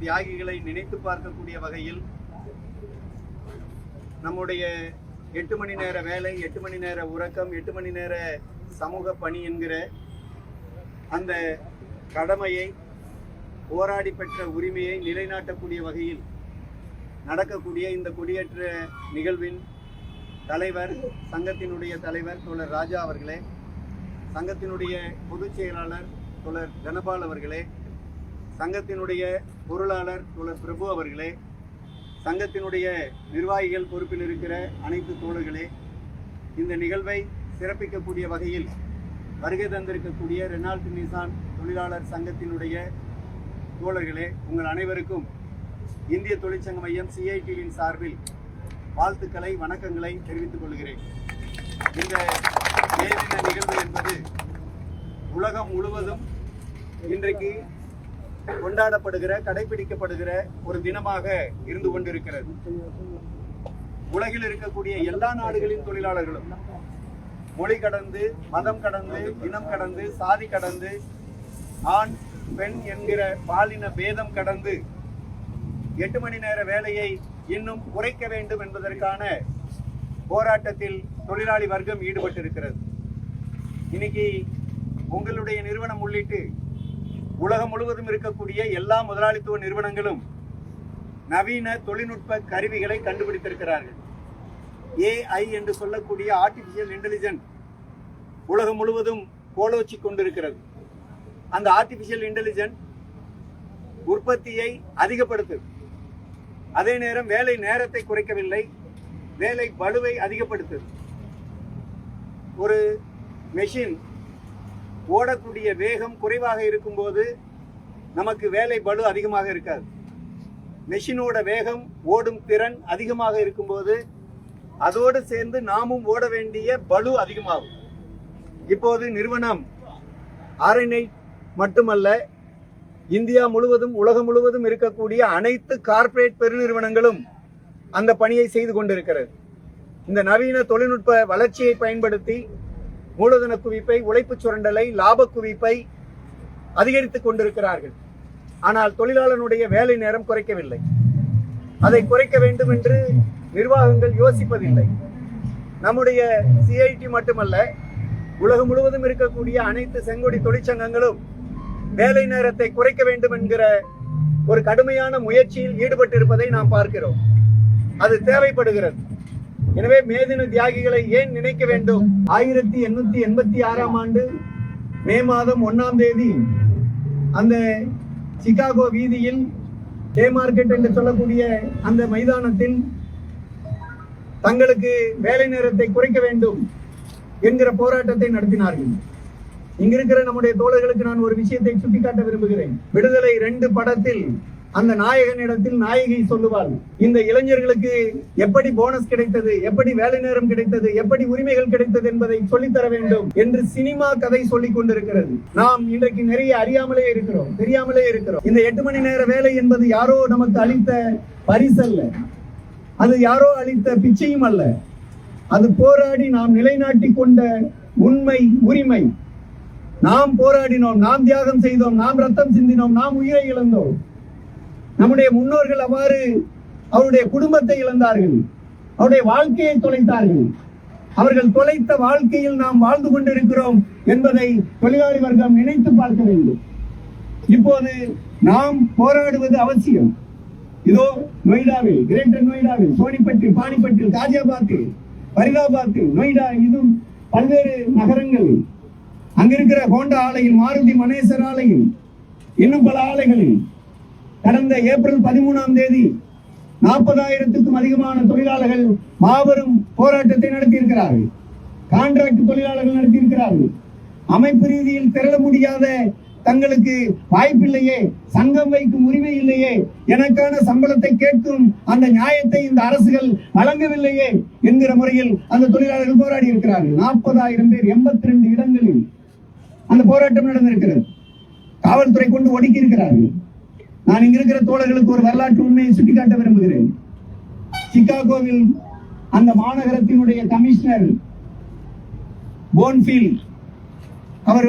தியாகிகளை நினைத்து பார்க்கக்கூடிய வகையில் நம்முடைய 8 மணி நேர வேலை, 8 மணி நேர உறக்கம், 8 மணி நேர சமூக பணி என்கிற அந்த கடமையை, போராடி பெற்ற உரிமையை நிலைநாட்டக்கூடிய வகையில் நடக்கக்கூடிய இந்த கொடியேற்ற நிகழ்வின் தலைவர், சங்கத்தினுடைய தலைவர் தோழர் ராஜா அவர்களே, சங்கத்தினுடைய பொதுச் செயலாளர் தோழர் தனபால் அவர்களே, சங்கத்தினுடைய பொருளாளர் தோழர் பிரபு அவர்களே, சங்கத்தினுடைய நிர்வாகிகள் பொறுப்பில் இருக்கிற அனைத்து தோழர்களே, இந்த நிகழ்வை சிறப்பிக்கக்கூடிய வகையில் வருகை தந்திருக்கக்கூடிய ரெனால்ட் நிசான் தொழிலாளர் சங்கத்தினுடைய தோழர்களே, உங்கள் அனைவருக்கும் இந்திய தொழிற்சங்க மையம் CITவின் சார்பில் வாழ்த்துக்களை, வணக்கங்களை தெரிவித்துக் கொள்கிறேன். இந்த மே தின நிகழ்வு என்பது உலகம் முழுவதும் இன்றைக்கு கொண்டாடப்படுகிற, கடைபிடிக்கப்படுகிற ஒரு தினமாக இருந்து கொண்டிருக்கிறது. உலகில் இருக்கக்கூடிய எல்லா நாடுகளின் தொழிலாளர்களும் மொழி கடந்து, மதம் கடந்து, இனம் கடந்து, சாதி கடந்து, ஆண் பெண் என்கிற பாலின பேதம் கடந்து 8 மணி நேர வேலையை இன்னும் குறைக்க வேண்டும் என்பதற்கான போராட்டத்தில் தொழிலாளி வர்க்கம் ஈடுபட்டிருக்கிறது. இன்னைக்கு உங்களுடைய நிறுவனம் உள்ளிட்டு உலகம் முழுவதும் இருக்கக்கூடிய எல்லா முதலாளித்துவ நிறுவனங்களும் நவீன தொழில்நுட்ப கருவிகளை கண்டுபிடித்திருக்கிறார்கள். AI என்று சொல்லக்கூடிய ஆர்டிபிஷியல் இன்டெலிஜென்ஸ் உலகம் முழுவதும் கோலோச்சி கொண்டிருக்கிறது. அந்த ஆர்டிபிஷியல் இன்டெலிஜென்ஸ் உற்பத்தியை அதிகப்படுத்தும், அதே நேரம் வேலை நேரத்தை குறைக்கவில்லை, வேலை பளுவை அதிகப்படுத்தும். ஒரு மெஷின் ஓடக்கூடிய வேகம் குறைவாக இருக்கும்போது நமக்கு வேலை பளு அதிகமாக இருக்காது. மெஷினோட வேகம், ஓடும் திறன் அதிகமாக இருக்கும்போது அதோடு சேர்ந்து நாமும் ஓட வேண்டிய பளு அதிகமாகும். இப்போது நிறுவனம் RNI மட்டுமல்ல, இந்தியா முழுவதும், உலகம் முழுவதும் இருக்கக்கூடிய அனைத்து கார்ப்பரேட் பெருநிறுவனங்களும் அந்த பணியை செய்து கொண்டிருக்கிறது. இந்த நவீன தொழில்நுட்ப வளர்ச்சியை பயன்படுத்தி மூலதன குவிப்பை, உழைப்பு சுரண்டலை, லாப குவிப்பை அதிகரித்துக் கொண்டிருக்கிறார்கள். ஆனால் தொழிலாளனுடைய வேலை நேரம் குறைக்கவில்லை. அதை குறைக்க வேண்டும் என்று நிர்வாகங்கள் யோசிப்பதில்லை. நம்முடைய CIT மட்டுமல்ல, உலகம் முழுவதும் இருக்கக்கூடிய அனைத்து செங்கொடி தொழிற்சங்கங்களும் வேலை நேரத்தை குறைக்க வேண்டும் என்கிற ஒரு கடுமையான முயற்சியில் ஈடுபட்டிருப்பதை நாம் பார்க்கிறோம். அது தேவைப்படுகிறது. எனவே மே தின தியாகிகளை ஏன் நினைக்க வேண்டும்? 1886ஆம் ஆண்டு மே மாதம் 1ஆம் தேதி அந்த சிகாகோ வீதியில், டே மார்க்கெட் என்று சொல்லக்கூடிய அந்த மைதானத்தில் தங்களுக்கு வேலை நேரத்தை குறைக்க வேண்டும் என்கிற போராட்டத்தை நடத்தினார்கள். இங்கிருக்கிற நம்முடைய தோழர்களுக்கு நான் ஒரு விஷயத்தை சுட்டிக்காட்ட விரும்புகிறேன். விடுதலை 2 படத்தில் அந்த நாயகனிடத்தில் நாயகி சொல்லுவாள், இந்த இளைஞர்களுக்கு எப்படி போனஸ் கிடைத்தது, எப்படி வேலை நேரம் கிடைத்தது, எப்படி உரிமைகள் கிடைத்தது என்பதை சொல்லித்தர வேண்டும் என்று சினிமா கதை சொல்லிக் கொண்டிருக்கிறது. நாம் இன்றைக்கு நிறைய அறியாமலே இருக்கிறோம், தெரியாமலே இருக்கிறோம். இந்த 8 மணி நேர வேலை என்பது யாரோ நமக்கு அளித்த பரிசல்ல, அது யாரோ அளித்த பிச்சையும் அல்ல. அது போராடி நாம் நிலைநாட்டி கொண்ட உண்மை, உரிமை. நாம் போராடினோம், நாம் தியாகம் செய்தோம், நாம் ரத்தம் சிந்தினோம், நாம் உயிரை இழந்தோம். நம்முடைய முன்னோர்கள் அவ்வாறு அவருடைய குடும்பத்தை இழந்தார்கள், அவருடைய வாழ்க்கையை தொலைத்தார்கள். அவர்கள் தொலைத்த வாழ்க்கையில் நாம் வாழ்ந்து கொண்டிருக்கிறோம் என்பதை தொழிலாளி வர்க்கம் நினைத்து பார்க்க வேண்டும். இப்போது நாம் போராடுவது அவசியம். இதோ நொய்டாவில், கிரேட்டர் நொய்டாவில், சோனிபட்டில், பானிபட்டில், காஜியாபாத்தில், ஃபரிதாபாத்தில், நொய்டா, இன்னும் பல்வேறு நகரங்கள், அங்கிருக்கிற ஹோண்டா ஆலையில், மாருதி மனேசர் ஆலையில், இன்னும் பல ஆலைகளில் கடந்த ஏப்ரல் 13ஆம் தேதி 40,000க்கும் அதிகமான தொழிலாளர்கள் மாபெரும் போராட்டத்தை நடத்தியிருக்கிறார்கள். கான்ட்ராக்ட் தொழிலாளர்கள் நடத்தியிருக்கிறார்கள். அமைப்பு ரீதியில் திரள முடியாத, தங்களுக்கு வாய்ப்பில்லையே, சங்கம் வைக்கும் உரிமை இல்லையே, எனக்கான சம்பளத்தை கேட்கும் அந்த நியாயத்தை இந்த அரசுகள் வழங்கவில்லையே என்கிற முறையில் அந்த தொழிலாளர்கள் போராடி இருக்கிறார்கள். 40,000 பேர் 82 இடங்களில் அந்த போராட்டம் நடந்திருக்கிறது. காவல்துறை கொண்டு ஒடுக்கி இருக்கிறார்கள். நான் இங்கிருக்கிற தோழர்களுக்கு ஒரு வரலாற்று உண்மையை சுட்டிக்காட்ட விரும்புகிறேன். சிகாகோவில் அந்த மாநகரத்தினுடைய கமிஷனர் போன்ஃபீல்ட், அவர்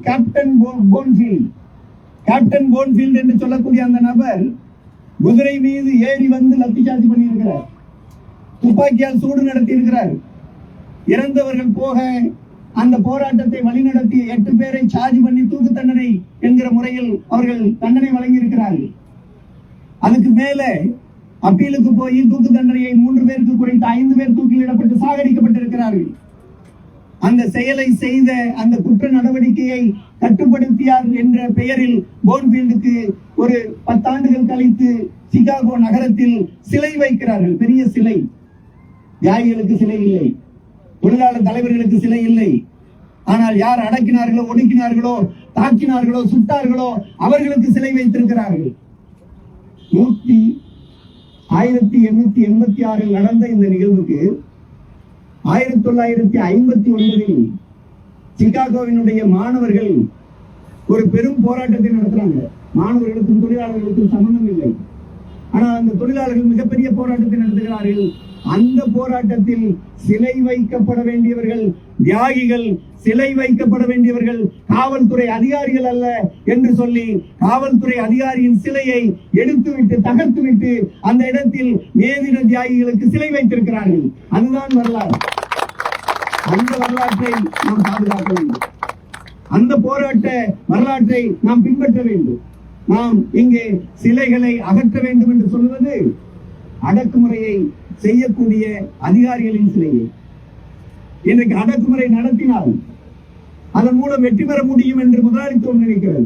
கேப்டன் போன்ஃபீல்ட், கேப்டன் போன்ஃபீல்ட் என்று சொல்லக்கூடிய அந்த நபர் குதிரை மீது ஏறி வந்து லத்தி சார்ஜ் பண்ணியிருக்கிறார், துப்பாக்கியால் சூடு நடத்தி இருக்கிறார். இறந்தவர்கள் போக அந்த போராட்டத்தை வழிநடத்திய 8 பேரை சார்ஜ் பண்ணி தூக்கு தண்டனை என்கிற முறையில் அவர்கள் தண்டனை வழங்கி இருக்கிறார்கள். அதுக்கு மேல அப்பீலுக்கு போய் தூக்கு தண்டனையை 3 பேருக்கு குறைத்து 5 பேர் தூக்கிலிடப்பட்டு சாகடிக்கப்பட்டிருக்கிறார்கள். அந்த செயலை செய்த அந்த குற்ற நடவடிக்கையை கட்டுப்படுத்தியார் என்ற பெயரில் போன்ஃபீல்டுக்கு ஒரு 10 ஆண்டுகள் கழித்து சிகாகோ நகரத்தில் சிலை வைக்கிறார்கள். பெரிய சிலை. தியாகிகளுக்கு சிலை இல்லை, தொழிலாளர் தலைவர்களுக்கு சிலை இல்லை. ஆனால் யார் அடக்கினார்களோ, ஒடுக்கினார்களோ, தாக்கினார்களோ, சுட்டார்களோ அவர்களுக்கு சிலை வைத்திருக்கிறார்கள். 1886 நடந்த இந்த நிகழ்வுக்கு 1959 சிகாகோவினுடைய மாணவர்கள் ஒரு பெரும் போராட்டத்தை நடத்துறாங்க. மாணவர்களுக்கும் தொழிலாளர்களுக்கும் சம்பந்தம் இல்லை. ஆனால் அந்த தொழிலாளர்கள் மிகப்பெரிய போராட்டத்தை நடத்துகிறார்கள். அந்த போராட்டத்தில் சிலை வைக்கப்பட வேண்டியவர்கள் தியாகிகள், சிலை வைக்கப்பட வேண்டியவர்கள் காவல்துறை அதிகாரிகள் அல்ல என்று சொல்லி காவல்துறை அதிகாரியின் சிலையை எடுத்துவிட்டு தகர்த்துவிட்டு அந்த இடத்தில் மேதின தியாகிகளுக்கு சிலை வைத்திருக்கிறார்கள். அதுதான் வரலாறு. அந்த வரலாற்றை நாம் பாதுகாக்க வேண்டும். அந்த போராட்ட வரலாற்றை நாம் பின்பற்ற வேண்டும். நாம் இங்கே சிலைகளை அகற்ற வேண்டும் என்று சொல்வது அடக்குமுறையை செய்யக்கூடிய அதிகாரிகளின் சிலையை. இன்றைக்கு அடக்குமுறை நடத்தினால் அதன் மூலம் வெற்றி பெற முடியும் என்று முதலாளித்துவம் நினைக்கிறது.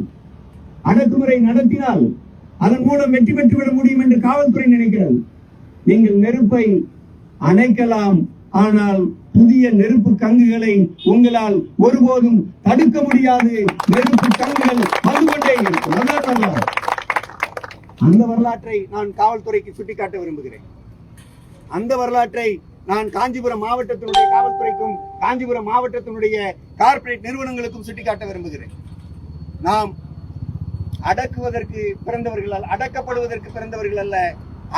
அடக்குமுறை நடத்தினால் அதன் மூலம் வெற்றி பெற்றுவிட முடியும் என்று காவல்துறை நினைக்கிறது. நீங்கள் நெருப்பை அணைக்கலாம், ஆனால் புதிய நெருப்பு கங்குகளை உங்களால் ஒருபோதும் தடுக்க முடியாது. நெருப்பு கங்குகள் வந்து கொண்டே இருக்கும். அந்த வரலாற்றை நான் காவல்துறைக்கு சுட்டிக்காட்ட விரும்புகிறேன். அந்த வரலாற்றை நான் காஞ்சிபுரம் மாவட்டத்தினுடைய காவல்துறைக்கும் காஞ்சிபுரம் மாவட்டத்தினுடைய கார்ப்பரேட் நிறுவனங்களுக்கும் சுட்டிக்காட்ட விரும்புகிறேன். நாம் அடக்குவதற்கு பிறந்தவர்கள் அல்ல, அடக்கப்படுவதற்கு பிறந்தவர்கள் அல்ல,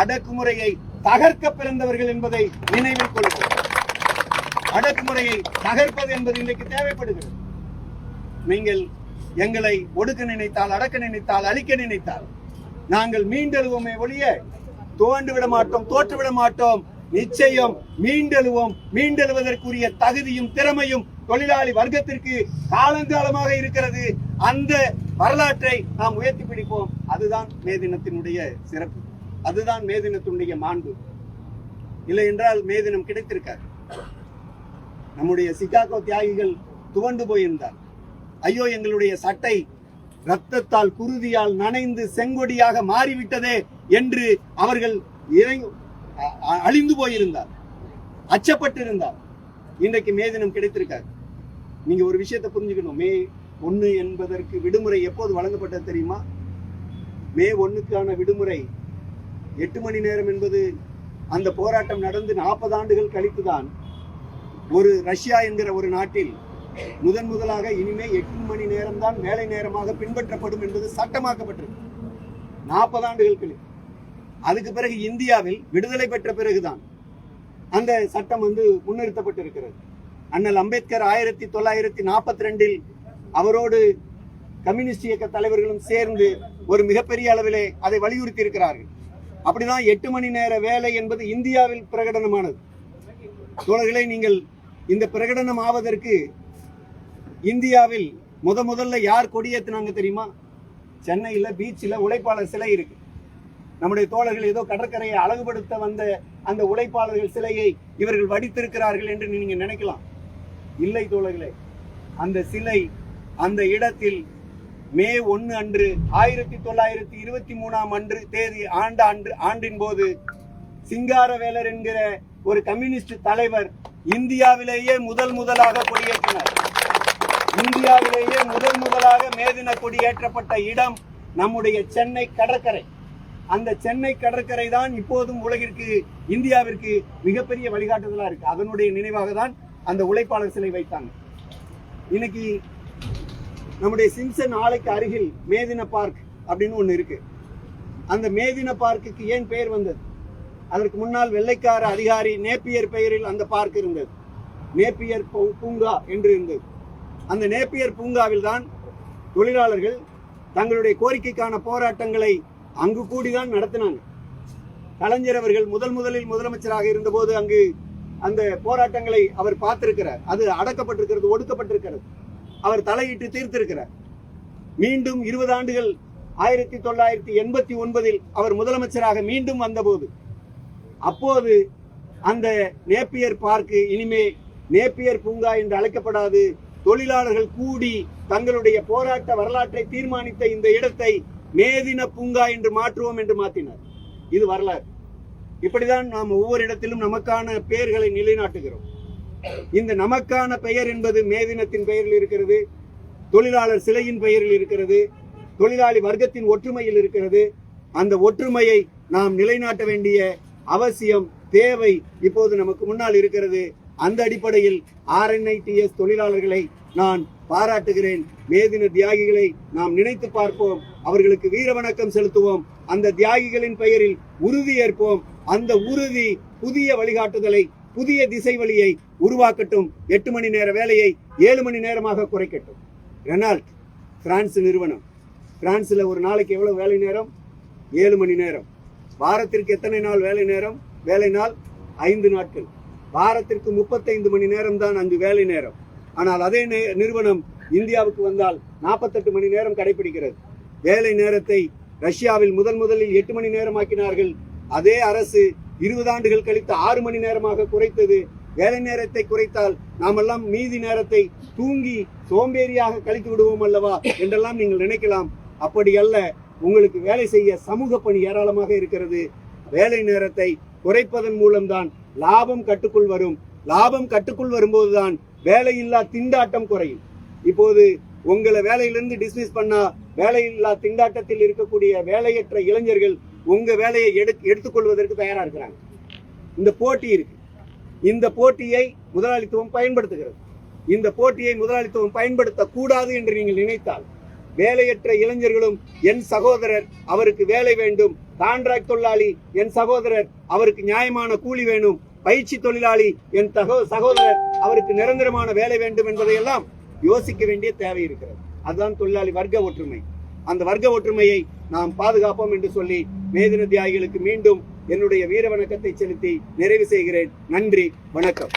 அடக்குமுறையை தகர்க்க பிறந்தவர்கள் என்பதை நினைவில் கொள்வோம். அடக்குமுறையை தகர்ப்பது என்பது இன்றைக்கு தேவைப்படுகிறது. நீங்கள் எங்களை ஒடுக்க நினைத்தால், அடக்க நினைத்தால், அழிக்க நினைத்தால் நாங்கள் மீண்டெழுவோமே ஒழிய தோண்டு விட மாட்டோம், தோற்றுவிட மாட்டோம். நிச்சயம் மீண்டெழுவோம். மீண்டெழுவதற்குரிய தகுதியும் திறமையும் தொழிலாளி வர்க்கத்திற்கு காலங்காலமாக இருக்கிறது. அந்த வரலாற்றை நாம் உயர்த்தி பிடிப்போம். அதுதான் மே தினத்தினுடைய சிறப்பு, அதுதான் மே தினத்தினுடைய மாண்பு. இல்லை என்றால் மே தினம் கிடைத்திருக்காது. நம்முடைய சிகாகோ தியாகிகள் துவண்டு போயிருந்தார். ஐயோ, எங்களுடைய சட்டை ரத்தத்தால் குருதியால் நனைந்து செங்கொடியாக மாறிவிட்டதே என்று அவர்கள் அழிந்து போயிருந்தார், அச்சப்பட்டிருந்தார். இன்றைக்கு மே தினம் கிடைத்திருக்காரு. நீங்க ஒரு விஷயத்தை புரிஞ்சுக்கணும். மே 1 என்பதற்கு விடுமுறை எப்போது வழங்கப்பட்டது தெரியுமா? மே 1க்கான விடுமுறை 8 மணி நேரம் என்பது அந்த போராட்டம் நடந்து 40 ஆண்டுகள் கழித்துதான் ஒரு ரஷ்யா என்கிற ஒரு நாட்டில் முதலாக இனிமே 8 மணி நேரம் தான் வேலை நேரமாக பின்பற்றப்படும் என்பது சட்டமாக்கப்பட்டிருக்கு. 40 ஆண்டுகள் கழித்து. அதுக்கு பிறகு இந்தியாவில் விடுதலை பெற்ற பிறகுதான் அந்த சட்டம் முன்னிறுத்தப்பட்டிருக்கிறது. அண்ணல் அம்பேத்கர் 1942 அவரோடு கம்யூனிஸ்ட் இயக்க தலைவர்களும் சேர்ந்து ஒரு மிகப்பெரிய அளவிலே அதை வலியுறுத்தி இருக்கிறார்கள். அப்படிதான் 8 மணி நேர வேலை என்பது இந்தியாவில் பிரகடனமானது. தோழர்களே, நீங்கள் இந்த பிரகடனம் ஆவதற்கு இந்தியாவில் முதல்ல யார் கொடியேற்றினாங்க தெரியுமா? சென்னையில் பீச்சில் உழைப்பாளர் சிலை இருக்கு. நம்முடைய தோழர்கள் ஏதோ கடற்கரையை அழகுபடுத்த வந்த அந்த உழைப்பாளர்கள் சிலையை இவர்கள் வடித்திருக்கிறார்கள் என்று நீங்க நினைக்கலாம். இல்லை தோழர்களே, அந்த சிலை அந்த இடத்தில் மே 1 அன்று 1923 ஆண்டின் போது சிங்காரவேலர் என்கிற ஒரு கம்யூனிஸ்ட் தலைவர் இந்தியாவிலேயே முதலாக கொடியேற்றினார். இந்தியாவிலேயே முதலாக மேதின கொடியேற்றப்பட்ட இடம் நம்முடைய சென்னை கடற்கரை. அந்த சென்னை கடற்கரை தான் இப்போதும் உலகிற்கு, இந்தியாவிற்கு மிகப்பெரிய வழிகாட்டுதலா இருக்கு. அதனுடைய நினைவாக தான் அந்த உழைப்பாளர் சிலை வைத்தாங்க. இன்னைக்கு நம்முடைய சிம்சன் ஆலைக்கு அருகில் மேதின பார்க் அப்படின்னு ஒண்ணு இருக்கு. அந்த மேதின பார்க்குக்கு ஏன் பெயர் வந்தது? அதற்கு முன்னால் வெள்ளைக்கார அதிகாரி நேப்பியர் பெயரில் அந்த பார்க் இருந்தது. நேப்பியர் பூங்கா என்று இருந்தது. அந்த நேப்பியர் பூங்காவில் தான் தொழிலாளர்கள் தங்களுடைய கோரிக்கைக்கான போராட்டங்களை அங்கு கூடிதான் நடத்தினாங்க. கலைஞர் அவர்கள் முதலில் முதலமைச்சராக இருந்தபோது அங்கு அந்த போராட்டங்களை அவர் பார்த்திருக்கிறார். அது அடக்கப்பட்டிருக்கிறது, ஒடுக்கப்பட்டிருக்கிறது. அவர் தலையிட்டு தீர்த்திருக்கிறார். மீண்டும் 20 ஆண்டுகள் 1989 அவர் முதலமைச்சராக மீண்டும் வந்தபோது, அப்போது அந்த நேப்பியர் பார்க்கு இனிமே நேப்பியர் பூங்கா என்று அழைக்கப்படாது, தொழிலாளர்கள் கூடி தங்களுடைய போராட்ட வரலாற்றை தீர்மானித்த இந்த இடத்தை மேதின பூங்கா என்று மாற்றுவோம் என்று மாற்றினார். இது வரலாறு. இப்படிதான் நாம் ஒவ்வொரு இடத்திலும் நமக்கான பெயர்களை நிலைநாட்டுகிறோம். இந்த நமக்கான பெயர் என்பது மேதினத்தின் பெயரில் இருக்கிறது, தொழிலாளர் சிலையின் பெயரில் இருக்கிறது, தொழிலாளி வர்க்கத்தின் ஒற்றுமையில் இருக்கிறது. அந்த ஒற்றுமையை நாம் நிலைநாட்ட வேண்டிய அவசியம், தேவை இப்போது நமக்கு முன்னால் இருக்கிறது. அந்த அடிப்படையில் RNITS தொழிலாளர்களை நான் பாராட்டுகிறேன். மேதின தியாகிகளை நாம் நினைத்து பார்ப்போம், அவர்களுக்கு வீர வணக்கம் செலுத்துவோம், அந்த தியாகிகளின் பெயரில் உறுதி ஏற்போம். அந்த உறுதி புதிய வழிகாட்டுதலை, புதிய திசை வழியை உருவாக்கட்டும். 8 மணி நேர வேலையை 7 மணி நேரமாக குறைக்கட்டும். ரெனால்ட் பிரான்ஸ் நிறுவனம், பிரான்ஸ்ல ஒரு நாளைக்கு எவ்வளவு வேலை நேரம்? 7 மணி நேரம். வாரத்திற்கு எத்தனை நாள் வேலை நேரம்? வேலை நாள் 5 நாட்கள். வாரத்திற்கு 35 மணி நேரம் தான் அங்கு வேலை நேரம். ஆனால் அதே நிறுவனம் இந்தியாவுக்கு வந்தால் 48 மணி நேரம் கடைபிடிக்கிறது. வேலை நேரத்தை ரஷ்யாவில் முதலில் 8 மணி நேரம் ஆக்கினார்கள். அதே அரசு 20 ஆண்டுகள் கழித்து 6 மணி நேரமாக குறைத்தது. வேலை நேரத்தை குறைத்தால் நாமெல்லாம் மீதி நேரத்தை தூங்கி சோம்பேறியாக கழித்து விடுவோம் அல்லவா என்றெல்லாம் நீங்கள் நினைக்கலாம். அப்படி அல்ல. உங்களுக்கு வேலை செய்ய சமூக பணி ஏராளமாக இருக்கிறது. வேலை நேரத்தை குறைப்பதன் மூலம்தான் லாபம் கட்டுக்குள் வரும். லாபம் கட்டுக்குள் வரும்போதுதான் வேலையில்லா திண்டாட்டம் குறையும். இப்போது உங்களை வேலையிலிருந்து டிஸ்மிஸ் பண்ணா வேலையில்லா திண்டாட்டத்தில் இருக்கக்கூடிய வேலையற்ற இளைஞர்கள் உங்க வேலையை எடுத்துக்கொள்வதற்கு தயாரா இருக்கிறாங்க. இந்த போட்டி இருக்கு. இந்த போட்டியை முதலாளித்துவம் பயன்படுத்துகிறது. இந்த போட்டியை முதலாளித்துவம் பயன்படுத்த கூடாது என்று நீங்கள் நினைத்தால், வேலையற்ற இளைஞர்களும் என் சகோதரர், அவருக்கு வேலை வேண்டும், கான்ட்ராக்ட் தொழிலாளி என் சகோதரர், அவருக்கு நியாயமான கூலி வேணும், பயிற்சி தொழிலாளி என் சகோதரர், அவருக்கு நிரந்தரமான வேலை வேண்டும் என்பதையெல்லாம் யோசிக்க வேண்டிய தேவை இருக்கிறது. அதுதான் தொழிலாளி வர்க்க ஒற்றுமை. அந்த வர்க்க ஒற்றுமையை நாம் பாதுகாப்போம் என்று சொல்லி மேதின தியாகிகளுக்கு மீண்டும் என்னுடைய வீர வணக்கத்தை செலுத்தி நிறைவு செய்கிறேன். நன்றி, வணக்கம்.